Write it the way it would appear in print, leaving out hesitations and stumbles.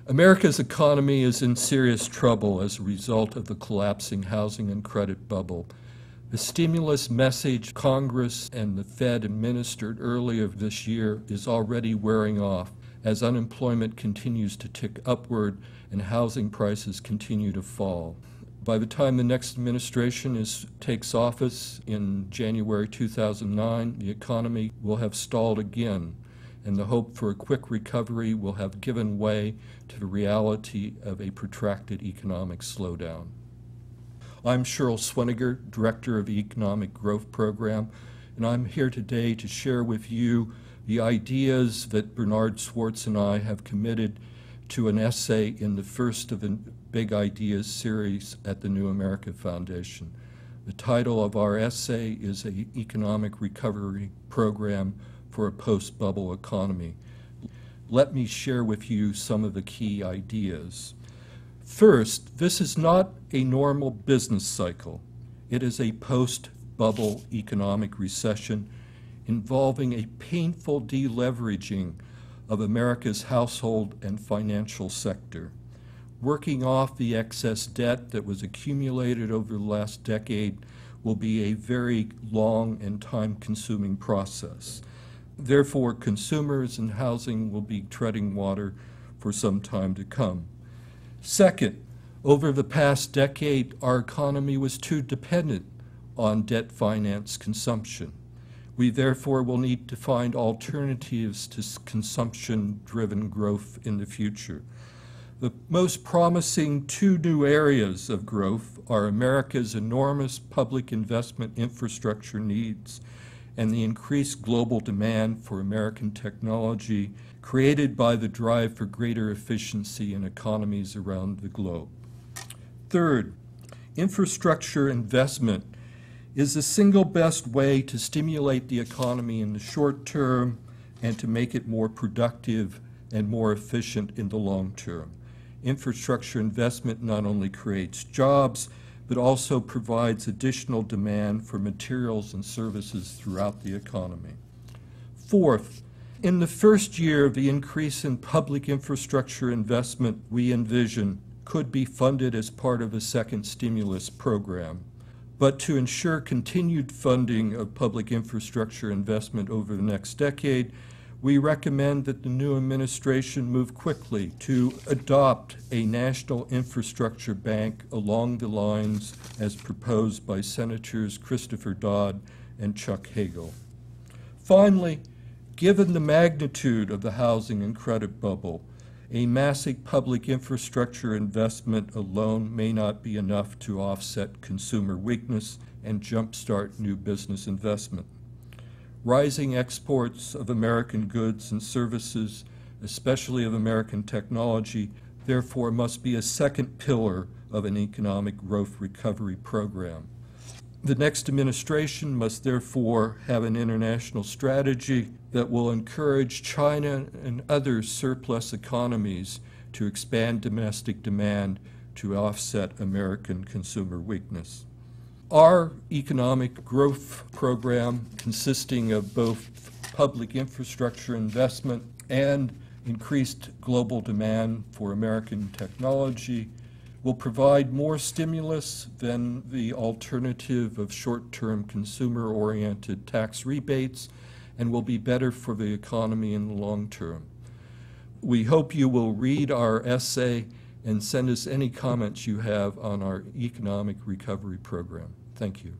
America's economy is in serious trouble as a result of the collapsing housing and credit bubble. The stimulus message Congress and the Fed administered earlier this year is already wearing off as unemployment continues to tick upward and housing prices continue to fall. By the time the next administration takes office in January 2009, the economy will have stalled again, and the hope for a quick recovery will have given way to the reality of a protracted economic slowdown. I'm Sherle Schwenninger, Director of the Economic Growth Program, and I'm here today to share with you the ideas that Bernard Schwartz and I have committed to an essay in the first of the Big Ideas series at the New America Foundation. The title of our essay is "An Economic Recovery Program for a Post-Bubble Economy." Let me share with you some of the key ideas. First, this is not a normal business cycle. It is a post-bubble economic recession involving a painful deleveraging of America's household and financial sector. Working off the excess debt that was accumulated over the last decade will be a very long and time-consuming process. Therefore, consumers and housing will be treading water for some time to come. Second, over the past decade, our economy was too dependent on debt-financed consumption. We therefore will need to find alternatives to consumption-driven growth in the future. The most promising two new areas of growth are America's enormous public investment infrastructure needs and the increased global demand for American technology created by the drive for greater efficiency in economies around the globe. Third, infrastructure investment is the single best way to stimulate the economy in the short term and to make it more productive and more efficient in the long term. Infrastructure investment not only creates jobs, but also provides additional demand for materials and services throughout the economy. Fourth, in the first year, the increase in public infrastructure investment we envision could be funded as part of a second stimulus program. But to ensure continued funding of public infrastructure investment over the next decade, we recommend that the new administration move quickly to adopt a national infrastructure bank along the lines as proposed by Senators Christopher Dodd and Chuck Hagel. Finally, given the magnitude of the housing and credit bubble, a massive public infrastructure investment alone may not be enough to offset consumer weakness and jumpstart new business investment. Rising exports of American goods and services, especially of American technology, therefore must be a second pillar of an economic growth recovery program. The next administration must therefore have an international strategy that will encourage China and other surplus economies to expand domestic demand to offset American consumer weakness. Our economic growth program, consisting of both public infrastructure investment and increased global demand for American technology, will provide more stimulus than the alternative of short-term consumer-oriented tax rebates and will be better for the economy in the long term. We hope you will read our essay and send us any comments you have on our economic recovery program. Thank you.